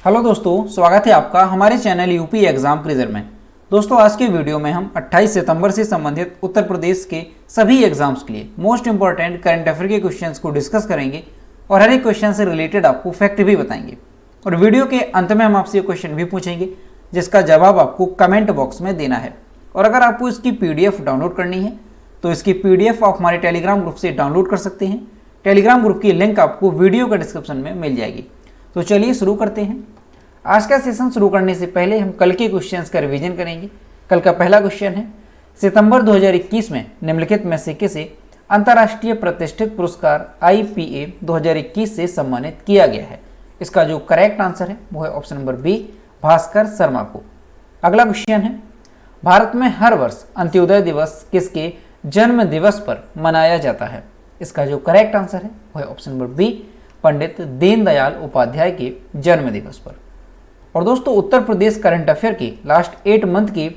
Hello दोस्तों, स्वागत है आपका हमारे चैनल यूपी एग्जाम क्विज़र में। दोस्तों आज के वीडियो में हम 28 सितंबर से संबंधित उत्तर प्रदेश के सभी एग्जाम्स के लिए मोस्ट इंपॉर्टेंट करंट अफेयर के क्वेश्चंस को डिस्कस करेंगे और हर एक क्वेश्चन से रिलेटेड आपको फैक्ट भी बताएंगे। और वीडियो के अंत में हम आपसे ये क्वेश्चन भी पूछेंगे जिसका जवाब आपको कमेंट बॉक्स में देना है। और अगर आपको इसकी PDF डाउनलोड करनी है तो इसकी PDF आप हमारे टेलीग्राम ग्रुप से डाउनलोड कर सकते हैं। टेलीग्राम ग्रुप की लिंक आपको वीडियो का डिस्क्रिप्शन में मिल जाएगी। तो चलिए शुरू करते हैं। आज का सेशन शुरू करने से पहले हम कल के क्वेश्चंस का रिवीजन करेंगे। कल का पहला क्वेश्चन है, सितंबर 2021 में निम्नलिखित में से किसे अंतर्राष्ट्रीय प्रतिष्ठित पुरस्कार IPA 2021 से सम्मानित किया गया है। इसका जो करेक्ट आंसर है वो है option number B, Bhaskar Sharma को। अगला क्वेश्चन है, भारत में हर वर्ष अंत्योदय दिवस किसके जन्म दिवस पर मनाया जाता है। इसका जो करेक्ट आंसर है वो है option number B, Pandit Deendayal Upadhyay के जन्म दिवस पर। और दोस्तों उत्तर प्रदेश करंट अफेयर की लास्ट 8 मंथ की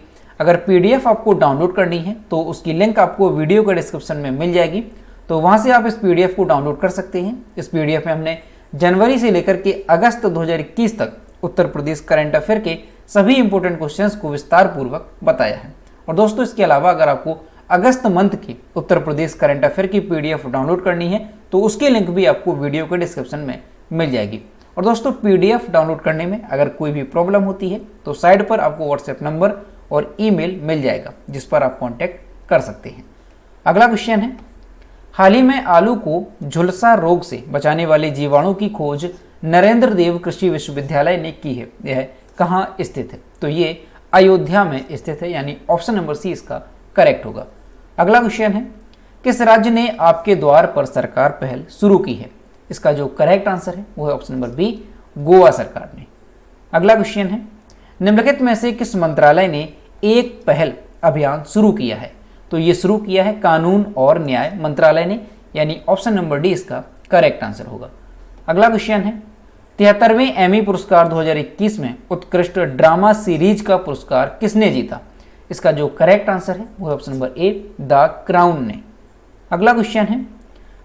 अगर PDF आपको डाउनलोड करनी है तो उसकी लिंक आपको वीडियो के डिस्क्रिप्शन में मिल जाएगी। तो वहां से आप इस PDF को डाउनलोड कर सकते हैं। इस PDF में हमने जनवरी से लेकर के अगस्त 2021 तक उत्तर प्रदेश करंट अफेयर के सभी इंपॉर्टेंट क्वेश्चंस को विस्तार पूर्वक बताया है। और दोस्तों इसके अलावा अगर आपको अगस्त मंथ की उत्तर प्रदेश करंट अफेयर की PDF डाउनलोड करनी है तो उसकी लिंक भी आपको वीडियो के डिस्क्रिप्शन में मिल जाएगी। और दोस्तों PDF डाउनलोड करने में अगर कोई भी प्रॉब्लम होती है तो साइड पर आपको WhatsApp नंबर और ईमेल मिल जाएगा जिस पर आप कांटेक्ट कर सकते हैं। अगला क्वेश्चन है, हाल ही में आलू को झुलसा रोग से बचाने वाले जीवाणु की खोज नरेंद्र देव कृषि विश्वविद्यालय ने की है। यह कहाँ स्थित है। तो ये अयोध्या में स्थित है, यानी ऑप्शन नंबर सी इसका करेक्ट होगा। अगला क्वेश्चन है, किस राज्य ने आपके द्वार पर सरकार पहल शुरू की है। इसका जो करेक्ट आंसर है वो है ऑप्शन नंबर बी, गोवा सरकार ने। अगला क्वेश्चन है, निम्नलिखित में से किस मंत्रालय ने एक पहल अभियान शुरू किया है। तो ये शुरू किया है कानून और न्याय मंत्रालय ने, यानी ऑप्शन नंबर डी इसका करेक्ट आंसर होगा। अगला क्वेश्चन है, 73वें एमी पुरस्कार 2021 में उत्कृष्ट ड्रामा सीरीज का पुरस्कार किसने जीता। इसका जो करेक्ट आंसर है वो है option number A, the crown ने। अगला क्वेश्चन है,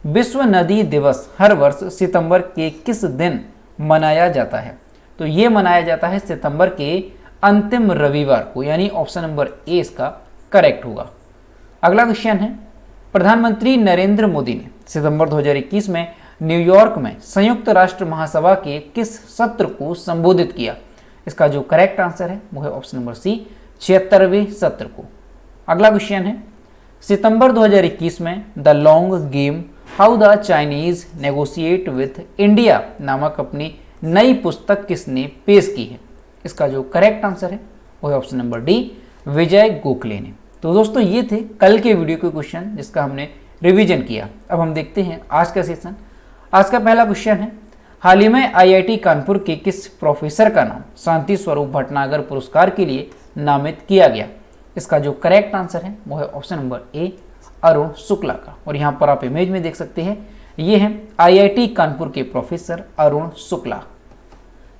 विश्व नदी दिवस हर वर्ष सितंबर के किस दिन मनाया जाता है। तो ये मनाया जाता है सितंबर के अंतिम रविवार को, यानी ऑप्शन नंबर ए इसका करेक्ट होगा। अगला क्वेश्चन है, प्रधानमंत्री नरेंद्र मोदी ने सितंबर 2021 में न्यूयॉर्क में संयुक्त राष्ट्र महासभा के किस सत्र को संबोधित किया। इसका जो करेक्ट आंसर है वो है ऑप्शन नंबर सी, 76वें सत्र को। अगला क्वेश्चन है, सितंबर 2021 में the long game how the Chinese negotiate with India नामक अपनी नई पुस्तक किसने पेश की है। इसका जो करेक्ट आंसर है वो है option number D, Vijay Gokhale ने। तो दोस्तों ये थे कल के वीडियो के क्वेश्चन जिसका हमने रिवीजन किया। अब हम देखते हैं आज का सेशन। आज का पहला क्वेश्चन है, हाल ही में IIT कानपुर के किस प्रोफेसर का नाम शांति स्वरूप भटनागर पुरस्कार के लिए नामित किया गया। इसका जो करेक्ट आंसर है वो है option number A, Arun Shukla का। और यहाँ पर आप इमेज में देख सकते हैं ये हैं IIT कानपुर के प्रोफेसर अरुण शुक्ला।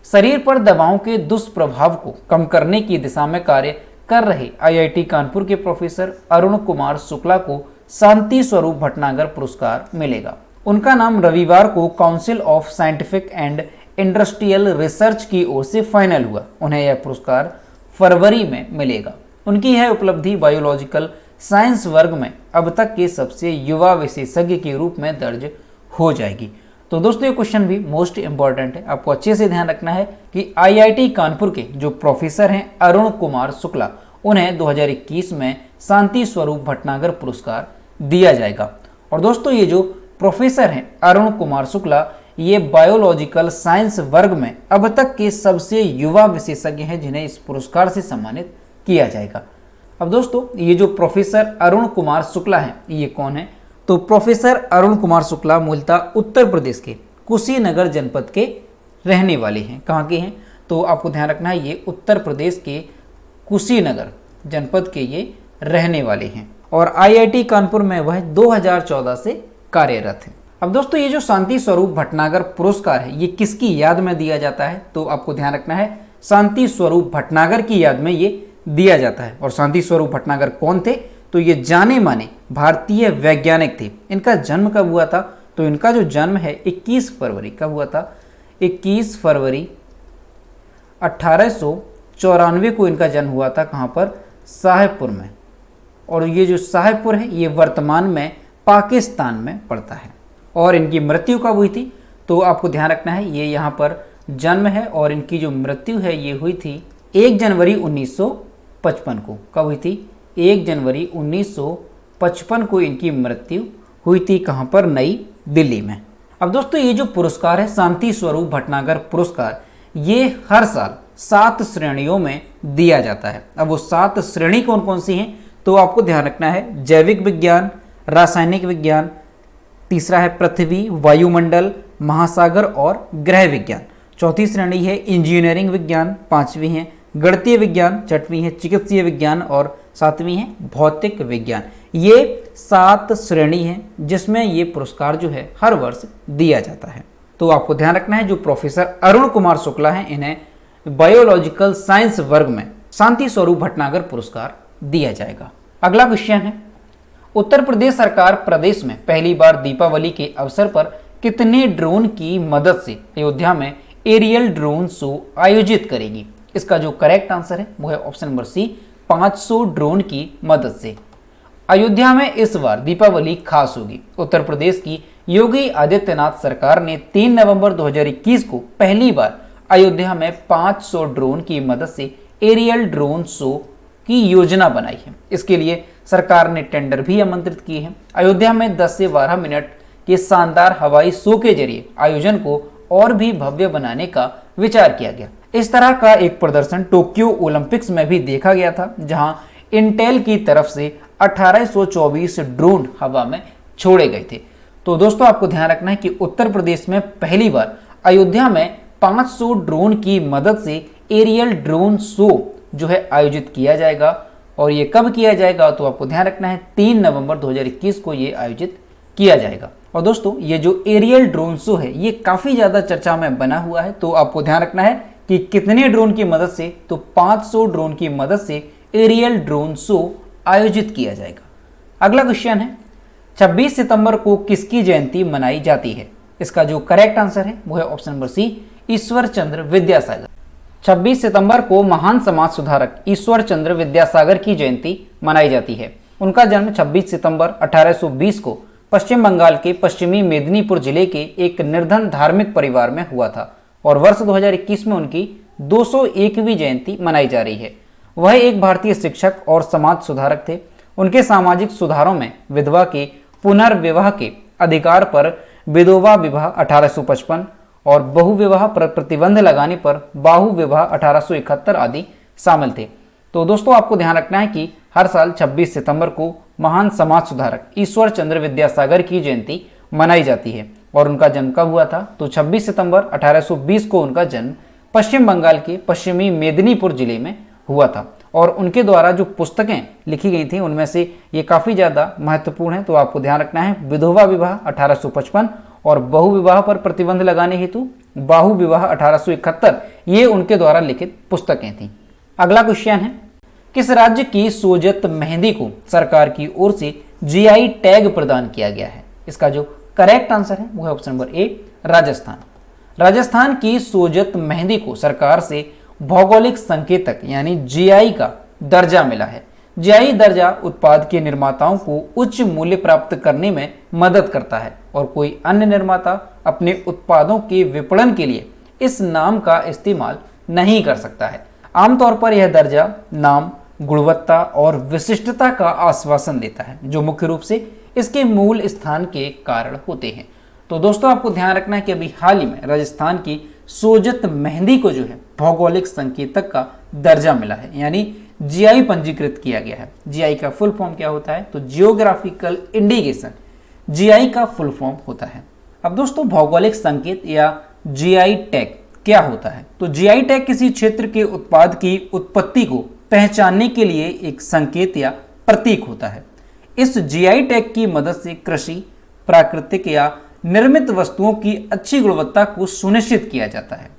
शरीर पर दवाओं के दुष्प्रभाव को कम करने की दिशा में कार्य कर रहे IIT कानपुर के प्रोफेसर अरुण कुमार शुक्ला को शांति स्वरूप भटनागर पुरस्कार मिलेगा। उनका नाम रविवार को council of scientific and industrial research की ओर से फाइनल हुआ। उन्हें यह पुरस्कार फरवरी में मिलेगा। उनकी यह उपलब्धि बायोलॉजिकल साइंस वर्ग में अब तक के सबसे युवा विशेषज्ञ के रूप में दर्ज हो जाएगी। तो दोस्तों ये क्वेश्चन भी मोस्ट इंपॉर्टेंट है, आपको अच्छे से ध्यान रखना है कि IIT कानपुर के जो प्रोफेसर हैं अरुण कुमार शुक्ला, उन्हें 2021 में शांति स्वरूप भटनागर पुरस्कार दिया जाएगा। और दोस्तों ये जो प्रोफेसर हैं अरुण कुमार शुक्ला, ये बायोलॉजिकल साइंस वर्ग में अब तक के सबसे युवा विशेषज्ञ हैं जिन्हें इस पुरस्कार से सम्मानित किया जाएगा। अब दोस्तों ये जो प्रोफेसर अरुण कुमार शुक्ला हैं ये कौन है। तो प्रोफेसर अरुण कुमार शुक्ला मूलतः उत्तर प्रदेश के कुशीनगर जनपद के रहने वाले हैं। कहाँ के हैं तो आपको ध्यान रखना है, ये उत्तर प्रदेश के कुशीनगर जनपद के ये रहने वाले हैं। और IIT कानपुर में वह 2014 से कार्यरत है। अब दोस्तों ये जो शांति स्वरूप भटनागर पुरस्कार है ये किसकी याद में दिया जाता है। तो आपको ध्यान रखना है, शांति स्वरूप भटनागर की याद में ये दिया जाता है। और शांति स्वरूप भटनागर कौन थे तो ये जाने माने भारतीय वैज्ञानिक थे। इनका जन्म कब हुआ था तो इनका जो जन्म है 21 फरवरी कब हुआ था, 21 फरवरी 1894 को इनका जन्म हुआ था। कहाँ पर? साहेबपुर में। और ये जो साहेबपुर है ये वर्तमान में पाकिस्तान में पड़ता है। और इनकी मृत्यु कब हुई थी? तो आपको ध्यान रखना है, ये यहाँ पर जन्म है और इनकी जो मृत्यु है ये हुई थी 1 जनवरी 1955 को। कब हुई थी? 1 जनवरी 1955 को इनकी मृत्यु हुई थी। कहाँ पर? नई दिल्ली में। अब दोस्तों ये जो पुरस्कार है शांति स्वरूप भटनागर पुरस्कार, ये हर साल 7 श्रेणियों में दिया जाता है। अब वो 7 श्रेणी कौन कौन सी हैं तो आपको ध्यान रखना है। जैविक विज्ञान, रासायनिक विज्ञान, तीसरा है पृथ्वी, वायुमंडल, महासागर और ग्रह विज्ञान। चौथी श्रेणी है इंजीनियरिंग विज्ञान, पांचवी है गणितीय विज्ञान, छठवीं है चिकित्सीय विज्ञान और सातवीं है भौतिक विज्ञान। ये 7 श्रेणी हैं जिसमें ये पुरस्कार जो है हर वर्ष दिया जाता है। तो आपको ध्यान रखना है, जो प्रोफेसर अरुण कुमार शुक्ला हैं इन्हें बायोलॉजिकल साइंस वर्ग में शांति स्वरूप भटनागर पुरस्कार दिया जाएगा। अगला क्वेश्चन है, उत्तर प्रदेश सरकार प्रदेश में पहली बार दीपावली के अवसर पर कितने ड्रोन की मदद से अयोध्या में एरियल ड्रोन शो आयोजित करेगी? इसका जो करेक्ट आंसर है वो है ऑप्शन नंबर सी, 500 ड्रोन की मदद से। अयोध्या में इस बार दीपावली खास होगी। उत्तर प्रदेश की योगी आदित्यनाथ सरकार ने 3 नवंबर 2021 को पहली बार अयोध्या में 500 ड्रोन की मदद से एरियल ड्रोन शो की योजना बनाई है। इसके लिए सरकार ने टेंडर भी आमंत्रित किए हैं। अयोध्या में 10 से 12 मिनट के शानदार हवाई शो के जरिए आयोजन को और भी भव्य बनाने का विचार किया गया। इस तरह का एक प्रदर्शन टोक्यो ओलंपिक्स में भी देखा गया था, जहां इंटेल की तरफ से 1824 ड्रोन हवा में छोड़े गए थे। तो दोस्तों आपको ध्यान रखना है कि उत्तर प्रदेश में पहली बार अयोध्या में 500 ड्रोन की मदद से एरियल ड्रोन शो जो है आयोजित किया जाएगा। और ये कब किया जाएगा तो आपको ध्यान रखना है 3 नवंबर 2021 को ये आयोजित किया जाएगा। और दोस्तों ये जो एरियल ड्रोन शो है ये काफ़ी ज़्यादा चर्चा में बना हुआ है। तो आपको ध्यान रखना है कि कितने ड्रोन की मदद से, तो 500 ड्रोन की मदद से एरियल ड्रोन शो आयोजित किया जाएगा। अगला क्वेश्चन है, 26 सितंबर को किसकी जयंती मनाई जाती है? इसका जो करेक्ट आंसर है वो है ऑप्शन नंबर सी, ईश्वर चंद्र विद्यासागर। 26 सितंबर को महान समाज सुधारक ईश्वर चंद्र विद्यासागर की जयंती मनाई जाती है। उनका जन्म 26 सितंबर 1820 को पश्चिम बंगाल के पश्चिमी मेदिनीपुर जिले के एक निर्धन धार्मिक परिवार में हुआ था और वर्ष 2021 में उनकी 201वीं जयंती मनाई जा रही है। वह एक भारतीय शिक्षक और समाज सुधारक थे। उनके सामाजिक सुधारों में विधवा के पुनर्विवाह के अधिकार पर विधवा विवाह 1855 और बहु विवाह पर प्रतिबंध लगाने पर बाहु विवाह 1871 आदि शामिल थे। तो दोस्तों आपको ध्यान रखना है कि हर साल 26 सितंबर को महान समाज सुधारक ईश्वर चंद्र विद्यासागर की जयंती मनाई जाती है। और उनका जन्म कब हुआ था? तो 26 सितंबर 1820 को उनका जन्म पश्चिम बंगाल के पश्चिमी मेदिनीपुर जिले में हुआ था। और उनके द्वारा जो पुस्तकें लिखी गई थी उनमें से ये काफ़ी ज़्यादा महत्वपूर्ण है। तो आपको ध्यान रखना है, विधवा विवाह 1855 और बहु विवाह पर प्रतिबंध लगाने हेतु बाहु विवाह 1871, ये उनके द्वारा लिखित पुस्तकें थीं। अगला क्वेश्चन है, किस राज्य की सोजत मेहंदी को सरकार की ओर से जीआई टैग प्रदान किया गया है? इसका जो करेक्ट आंसर है वो है option number A, Rajasthan. Rajasthan की सोजत मेहंदी को सरकार से भौगोलिक संकेतक यानी जीआई का दर्जा मिला है। जीआई दर्जा उत्पाद के निर्माताओं को उच्च मूल्य प्राप्त करने में मदद करता है और कोई अन्य निर्माता अपने उत्पादों के विपणन के लिए इस नाम का इस्तेमाल नहीं कर सकता है। आमतौर पर यह दर्जा नाम, गुणवत्ता और विशिष्टता का आश्वासन देता है, जो मुख्य रूप से इसके मूल स्थान के कारण होते हैं। तो दोस्तों आपको ध्यान रखना है कि अभी हाल ही में राजस्थान की सोजत मेहंदी को जो है भौगोलिक संकेतक का दर्जा मिला है, यानी जीआई पंजीकृत किया गया है। जीआई का फुल फॉर्म क्या होता है? तो जियोग्राफिकल इंडिकेशन जीआई का फुल फॉर्म होता है। अब दोस्तों भौगोलिक संकेत या जीआई टैग क्या होता है? तो जीआई टैग किसी क्षेत्र के उत्पाद की उत्पत्ति को पहचानने के लिए एक संकेत या प्रतीक होता है। इस जीआई टैग की मदद से कृषि, प्राकृतिक या निर्मित वस्तुओं की अच्छी गुणवत्ता को सुनिश्चित किया जाता है।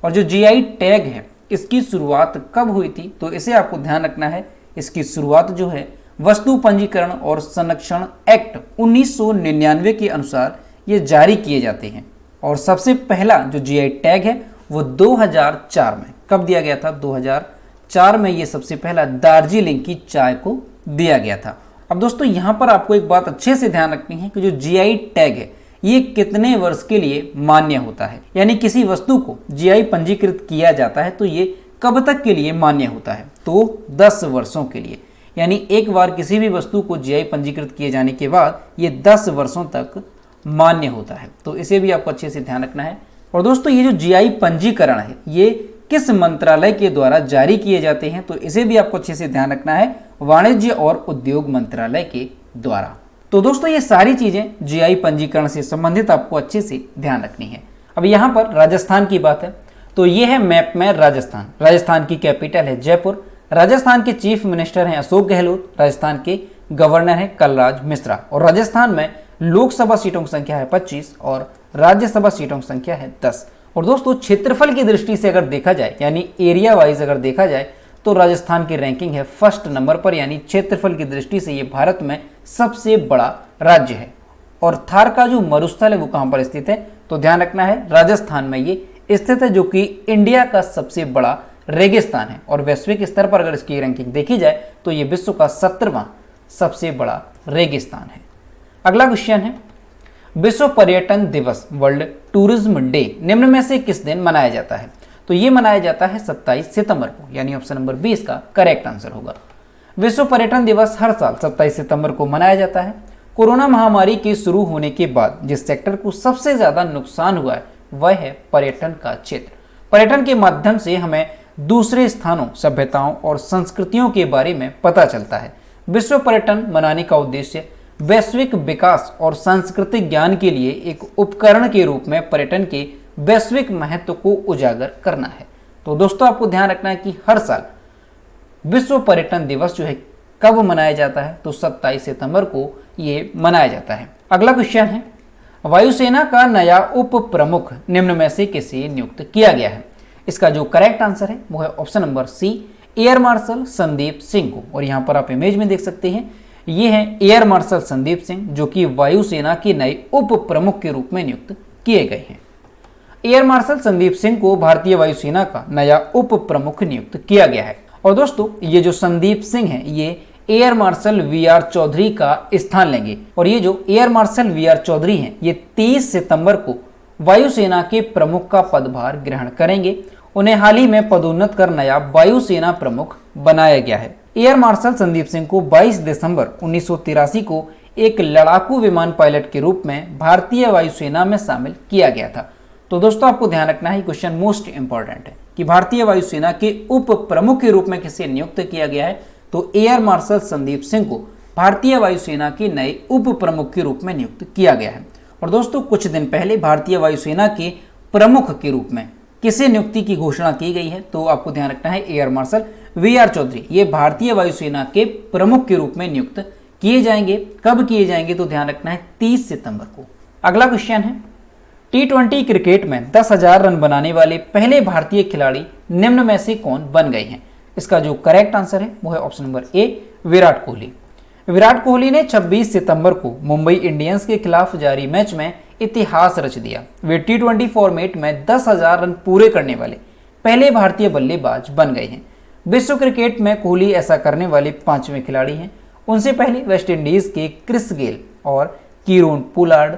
और जो जीआई टैग है इसकी शुरुआत कब हुई थी? तो इसे आपको ध्यान रखना है, इसकी शुरुआत जो है वस्तु पंजीकरण और संरक्षण एक्ट 1999 के अनुसार ये जारी किए जाते हैं। और सबसे पहला जो जीआई टैग है वो 2004 में। कब दिया गया था? 2004 में ये सबसे पहला दार्जिलिंग की चाय को दिया गया था। अब दोस्तों यहाँ पर आपको एक बात अच्छे से ध्यान रखनी है कि जो जीआई टैग है ये कितने वर्ष के लिए मान्य होता है, यानी किसी वस्तु को जीआई पंजीकृत किया जाता है तो ये कब तक के लिए मान्य होता है? तो 10 वर्षों के लिए। यानी एक बार किसी भी वस्तु को जीआई पंजीकृत किए जाने के बाद ये 10 वर्षों तक मान्य होता है। तो इसे भी आपको अच्छे से ध्यान रखना है। और दोस्तों ये जो जीआई पंजीकरण है ये किस मंत्रालय के द्वारा जारी किए जाते हैं? तो इसे भी आपको अच्छे से ध्यान रखना है, वाणिज्य और उद्योग मंत्रालय के द्वारा। तो दोस्तों ये सारी चीजें जीआई पंजीकरण से संबंधित आपको अच्छे से ध्यान रखनी है। अब यहाँ पर राजस्थान की बात है तो ये है मैप में राजस्थान। राजस्थान की कैपिटल है जयपुर। राजस्थान के चीफ मिनिस्टर हैं अशोक गहलोत। राजस्थान के गवर्नर हैं कलराज मिश्रा। और राजस्थान में लोकसभा सीटों की संख्या है 25 और राज्यसभा सीटों की संख्या है 10। और दोस्तों क्षेत्रफल की दृष्टि से अगर देखा जाए, यानी एरिया वाइज अगर देखा जाए, तो राजस्थान की रैंकिंग है फर्स्ट नंबर पर, यानी क्षेत्रफल की दृष्टि से ये भारत में सबसे बड़ा राज्य है। और थार का जो मरुस्थल है वो कहाँ पर स्थित है? तो ध्यान रखना है राजस्थान में ये स्थित है, जो कि इंडिया का सबसे बड़ा रेगिस्तान है। और वैश्विक स्तर पर अगर इसकी रैंकिंग देखी जाए तो ये विश्व का 17वां सबसे बड़ा रेगिस्तान है। अगला क्वेश्चन है, विश्व पर्यटन दिवस वर्ल्ड टूरिज्म डे निम्न में से किस दिन मनाया जाता है? तो ये मनाया जाता है 27 सितंबर को, यानी ऑप्शन नंबर 20 का करेक्ट आंसर होगा। विश्व पर्यटन दिवस हर साल 27 सितंबर को मनाया जाता है। कोरोना महामारी के शुरू होने के बाद जिस सेक्टर को सबसे ज्यादा नुकसान हुआ है वह है पर्यटन का क्षेत्र। पर्यटन के माध्यम से हमें दूसरे स्थानों, सभ्यताओं और संस्कृतियों के बारे में पता चलता है। विश्व पर्यटन मनाने का उद्देश्य वैश्विक विकास और सांस्कृतिक ज्ञान के लिए एक उपकरण के रूप में पर्यटन के वैश्विक महत्व को उजागर करना है। तो दोस्तों आपको ध्यान रखना है कि हर साल विश्व पर्यटन दिवस जो है कब मनाया जाता है? तो 27 सितंबर को ये मनाया जाता है। अगला क्वेश्चन है, वायुसेना का नया उप प्रमुख निम्न में से किसे नियुक्त किया गया है? इसका जो करेक्ट आंसर है वो है option number C, air marshal Sandeep Singh को। और यहाँ पर आप इमेज में देख सकते हैं, ये है एयर मार्शल संदीप सिंह जो कि वायुसेना के नए उप प्रमुख के रूप में नियुक्त किए गए हैं। एयर मार्शल संदीप सिंह को भारतीय वायुसेना का नया उप प्रमुख नियुक्त किया गया है। और दोस्तों ये जो संदीप सिंह है ये एयर मार्शल वीआर चौधरी का स्थान लेंगे। और ये जो एयर मार्शल वीआर चौधरी हैं ये 30 सितंबर को वायुसेना के प्रमुख का पदभार ग्रहण करेंगे। उन्हें हाल ही में पदोन्नत कर नया वायुसेना प्रमुख बनाया गया है। एयर मार्शल संदीप सिंह को 22 दिसंबर 1983 को एक लड़ाकू विमान पायलट के रूप में भारतीय वायुसेना में शामिल किया गया था। तो दोस्तों आपको ध्यान रखना है, क्वेश्चन मोस्ट इंपॉर्टेंट है कि भारतीय वायुसेना के उप प्रमुख के रूप में किसे नियुक्त किया गया है? तो एयर मार्शल संदीप सिंह को भारतीय वायुसेना के नए उप प्रमुख के रूप में नियुक्त किया गया है। और दोस्तों कुछ दिन पहले भारतीय वायुसेना के प्रमुख के रूप में किसे नियुक्ति की घोषणा की गई है? तो आपको ध्यान रखना है एयर मार्शल वीआर चौधरी ये भारतीय वायुसेना के प्रमुख के रूप में नियुक्त किए जाएंगे। कब किए जाएंगे? तो ध्यान रखना है 30 सितंबर को। अगला क्वेश्चन है, T20 क्रिकेट में 10,000 रन बनाने वाले पहले भारतीय खिलाड़ी निम्न में से कौन बन गए हैं? इसका जो करेक्ट आंसर है वो है option number A, Virat Kohli. Virat Kohli ने 26 सितंबर को मुंबई इंडियंस के खिलाफ जारी मैच में इतिहास रच दिया। वे T20 फॉर्मेट में 10,000 रन पूरे करने वाले पहले भारतीय बल्लेबाज बन गए हैं। विश्व क्रिकेट में कोहली ऐसा करने वाले 5वें खिलाड़ी हैं। उनसे पहले वेस्टइंडीज के क्रिस गेल और कीरोन पोलार्ड,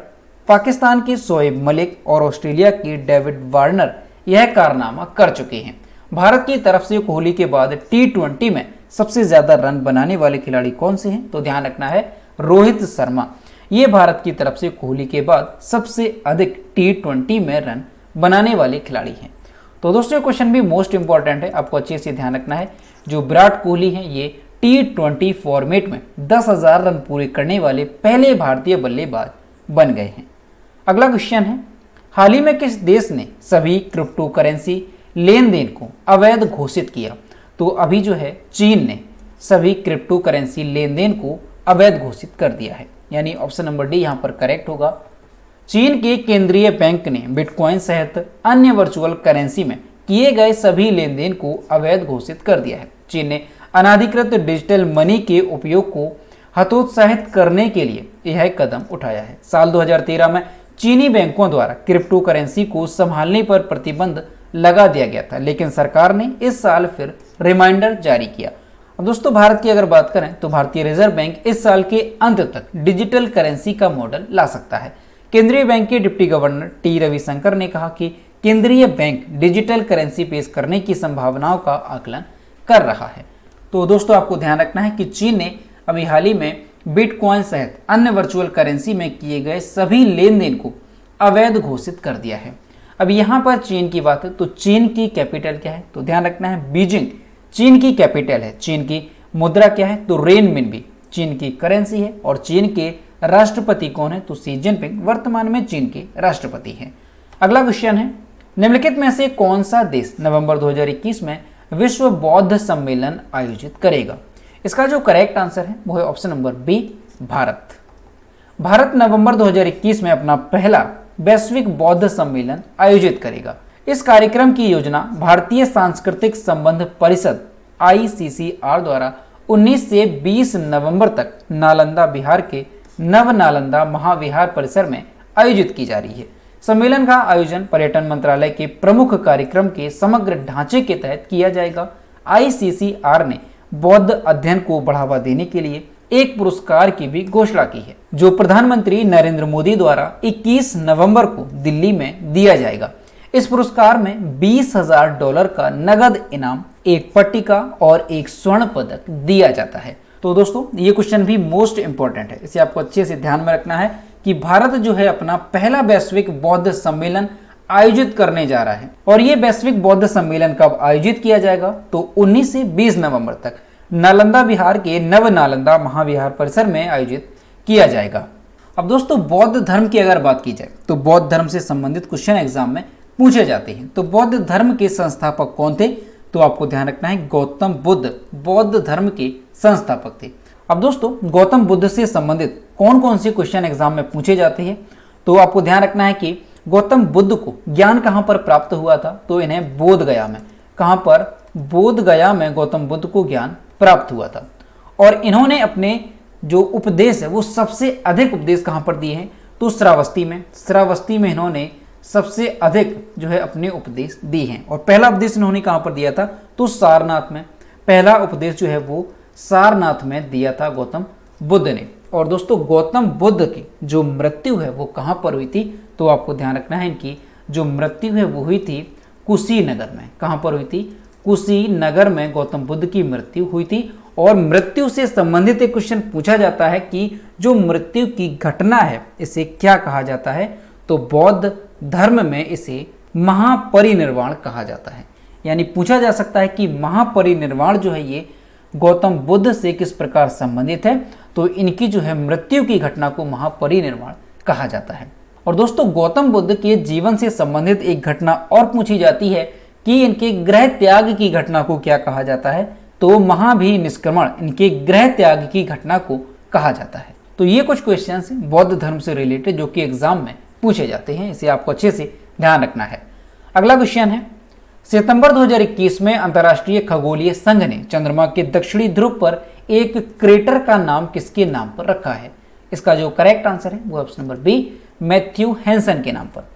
पाकिस्तान के शोएब मलिक और ऑस्ट्रेलिया के डेविड वार्नर यह कारनामा कर चुके हैं। भारत की तरफ से कोहली के बाद T20 में सबसे ज्यादा रन बनाने वाले खिलाड़ी कौन से हैं? तो ध्यान रखना है रोहित शर्मा। ये भारत की तरफ से कोहली के बाद सबसे अधिक T20 में रन बनाने वाले खिलाड़ी हैं। तो दोस्तों क्वेश्चन भी मोस्ट इंपॉर्टेंट है, आपको अच्छे से ध्यान रखना है। जो विराट कोहली हैं ये T20 फॉर्मेट में 10,000 रन पूरे करने वाले पहले भारतीय बल्लेबाज बन गए हैं। अगला क्वेश्चन है, हाल ही में किस देश ने सभी क्रिप्टो करेंसी लेन देन को अवैध घोषित किया? तो अभी जो है चीन ने सभी क्रिप्टो करेंसी लेन देन को अवैध घोषित कर दिया है, यानी ऑप्शन नंबर डी यहाँ पर करेक्ट होगा। चीन के केंद्रीय बैंक ने बिटकॉइन सहित अन्य वर्चुअल करेंसी में किए गए सभी लेन देन को अवैध घोषित कर दिया है। चीन ने अनाधिकृत डिजिटल मनी के उपयोग को हतोत्साहित करने के लिए यह कदम उठाया है। साल 2013 में चीनी बैंकों द्वारा क्रिप्टो करेंसी को संभालने पर प्रतिबंध लगा दिया गया था, लेकिन सरकार ने इस साल फिर रिमाइंडर जारी किया। अब दोस्तों भारत की अगर बात करें तो भारतीय रिजर्व बैंक इस साल के अंत तक डिजिटल करेंसी का मॉडल ला सकता है। केंद्रीय बैंक के डिप्टी गवर्नर टी रविशंकर ने कहा कि केंद्रीय बैंक डिजिटल करेंसी पेश करने की संभावनाओं का आकलन कर रहा है। तो दोस्तों आपको ध्यान रखना है कि चीन ने अभी हाल ही में बिटकॉइन सहित अन्य वर्चुअल करेंसी में किए गए सभी लेन देन को अवैध घोषित कर दिया है। अब यहाँ पर चीन की बात है तो चीन की कैपिटल क्या है, तो ध्यान रखना है बीजिंग चीन की कैपिटल है। चीन की मुद्रा क्या है, तो रेनमिनबी चीन की करेंसी है। और चीन के राष्ट्रपति कौन है, तो शी जिनपिंग वर्तमान में चीन के राष्ट्रपति हैं। अगला क्वेश्चन है, निम्नलिखित में से कौन सा देश नवंबर 2021 में विश्व बौद्ध सम्मेलन आयोजित करेगा? इसका जो करेक्ट आंसर है वो है option number B, Bharat. Bharat November 2021 में अपना पहला वैश्विक बौद्ध सम्मेलन आयोजित करेगा। इस कार्यक्रम की योजना भारतीय सांस्कृतिक संबंध परिषद ICCR द्वारा 19 से 20 नवंबर तक नालंदा बिहार के नव नालंदा महाविहार परिसर में आयोजित की जा रही है। सम्मेलन का आयोजन पर्यटन मंत्रालय के प्रमुख कार्यक्रम के समग्र ढांचे के तहत किया जाएगा। ICCR ने बौद्ध अध्ययन को बढ़ावा देने के लिए एक पुरस्कार की भी घोषणा की है, जो प्रधानमंत्री नरेंद्र मोदी द्वारा 21 नवंबर को दिल्ली में दिया जाएगा। इस पुरस्कार में $20,000 का नगद इनाम, एक पट्टिका और एक स्वर्ण पदक दिया जाता है। तो दोस्तों ये क्वेश्चन भी मोस्ट इंपॉर्टेंट है, इसे आपको अच्छे से ध्यान में रखना है कि भारत जो है अपना पहला वैश्विक बौद्ध सम्मेलन आयोजित करने जा रहा है। और ये वैश्विक बौद्ध सम्मेलन कब आयोजित किया जाएगा, तो 19 से 20 नवंबर तक नालंदा बिहार के नव नालंदा महाविहार परिसर में आयोजित किया जाएगा। अब दोस्तों बौद्ध धर्म की अगर बात की जाए तो बौद्ध धर्म से संबंधित क्वेश्चन एग्जाम में पूछे जाते हैं। तो बौद्ध धर्म के संस्थापक कौन थे, तो आपको ध्यान रखना है गौतम बुद्ध बौद्ध धर्म के संस्थापक थे। अब दोस्तों गौतम बुद्ध से संबंधित कौन कौन से क्वेश्चन एग्जाम में पूछे जाते हैं, तो आपको ध्यान रखना है कि गौतम बुद्ध को ज्ञान कहाँ पर प्राप्त हुआ था, तो इन्हें बोध गया में, कहाँ पर, बोध गया में गौतम बुद्ध को ज्ञान प्राप्त हुआ था। और इन्होंने अपने जो उपदेश है वो सबसे अधिक उपदेश कहाँ पर दिए हैं, तो श्रावस्ती में। श्रावस्ती में इन्होंने सबसे अधिक जो है अपने उपदेश दिए हैं। और पहला उपदेश इन्होंने कहाँ पर दिया था, तो सारनाथ में। पहला उपदेश जो है वो सारनाथ में दिया था गौतम बुद्ध ने। और दोस्तों गौतम बुद्ध की जो मृत्यु है वो कहाँ पर हुई थी, तो आपको ध्यान रखना है इनकी जो मृत्यु है वो हुई थी कुशीनगर में। कहाँ पर हुई थी, कुशीनगर में गौतम बुद्ध की मृत्यु हुई थी। और मृत्यु से संबंधित एक क्वेश्चन पूछा जाता है कि जो मृत्यु की घटना है इसे क्या कहा जाता है, तो बौद्ध धर्म में इसे महापरिनिर्वाण कहा जाता है। यानी पूछा जा सकता है कि महापरिनिर्वाण जो है ये गौतम बुद्ध से किस प्रकार संबंधित है, तो इनकी जो है मृत्यु की घटना को महापरिनिर्वाण कहा जाता है। और दोस्तों गौतम बुद्ध के जीवन से संबंधित एक घटना और पूछी जाती है कि इनके गृह त्याग की घटना को क्या कहा जाता है, तो महाभिनिष्क्रमण इनके गृह त्याग की घटना को कहा जाता है। तो ये कुछ क्वेश्चंस हैं बौद्ध धर्म से रिलेटेड जो कि एग्जाम में पूछे जाते हैं, इसे आपको अच्छे से ध्यान रखना है। अगला क्वेश्चन है, सितंबर 2021 में अंतर्राष्ट्रीय खगोलीय संघ ने चंद्रमा के दक्षिणी ध्रुव पर एक क्रेटर का नाम किसके नाम पर रखा है? इसका जो करेक्ट आंसर है वो option number B, Matthew Henson के नाम पर।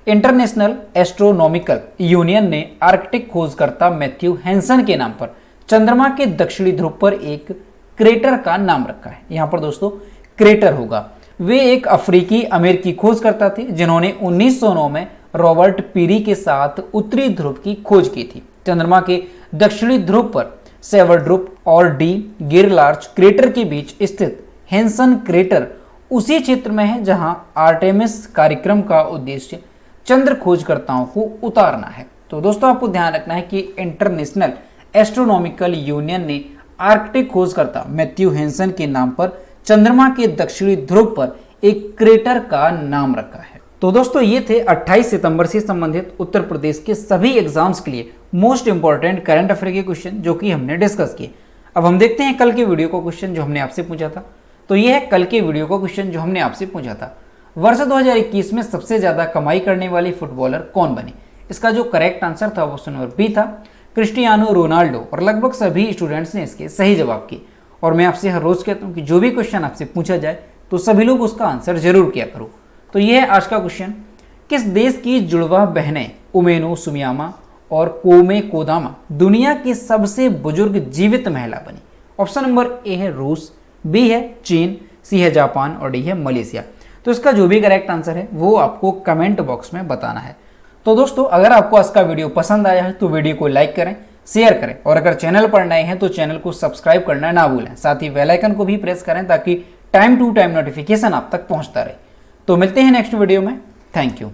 इंटरनेशनल एस्ट्रोनॉमिकल यूनियन ने आर्कटिक खोजकर्ता मैथ्यू हैंसन के नाम पर चंद्रमा के दक्षिणी ध्रुव पर एक क्रेटर का नाम रखा है। यहाँ पर दोस्तों क्रेटर होगा। वे एक अफ्रीकी अमेरिकी खोजकर्ता थे जिन्होंने 1909 में रॉबर्ट पीरी के साथ उत्तरी ध्रुव की खोज की थी। चंद्रमा के दक्षिणी ध्रुव पर सेवरड्रुप और डी गिरलार्च क्रेटर के बीच स्थित हैंसन क्रेटर उसी क्षेत्र में है जहां आर्टेमिस कार्यक्रम का उद्देश्य चंद्र खोजकर्ताओं को उतारना है। तो दोस्तों आपको ध्यान रखना है कि इंटरनेशनल एस्ट्रोनॉमिकल यूनियन ने आर्कटिक खोजकर्ता मैथ्यू हैंसन के नाम पर चंद्रमा के दक्षिणी ध्रुव पर एक क्रेटर का नाम रखा है। तो दोस्तों ये थे 28 सितंबर से संबंधित उत्तर प्रदेश के सभी एग्जाम्स के लिए मोस्ट इंपॉर्टेंट करंट अफेयर के क्वेश्चन जो कि हमने डिस्कस किए। अब हम देखते हैं कल के वीडियो का क्वेश्चन जो हमने आपसे पूछा था। तो ये है कल के वीडियो का क्वेश्चन जो हमने आपसे पूछा था, वर्ष 2021 में सबसे ज्यादा कमाई करने वाली फुटबॉलर कौन बने? इसका जो करेक्ट आंसर था ऑप्शन नंबर बी था क्रिस्टियानो रोनाल्डो। और लगभग सभी स्टूडेंट्स ने इसके सही जवाब किए। और मैं आपसे हर रोज कहता हूँ कि जो भी क्वेश्चन आपसे पूछा जाए तो सभी लोग उसका आंसर जरूर किया करो। तो यह है आज का क्वेश्चन, किस देश की जुड़वा बहनें उमेनो सुमियामा और कोमे कोदामा दुनिया की सबसे बुजुर्ग जीवित महिला बनी? ऑप्शन नंबर ए है रूस, बी है चीन, सी है जापान और डी है मलेशिया। तो इसका जो भी करेक्ट आंसर है वो आपको कमेंट बॉक्स में बताना है। तो दोस्तों अगर आपको आज का वीडियो पसंद आया है तो वीडियो को लाइक करें, शेयर करें और अगर चैनल पर नए हैं तो चैनल को सब्सक्राइब करना ना भूलें। साथ ही बेल आइकन को भी प्रेस करें ताकि टाइम टू टाइम नोटिफिकेशन आप तक पहुंचता रहे। तो मिलते हैं नेक्स्ट वीडियो में। Thank you.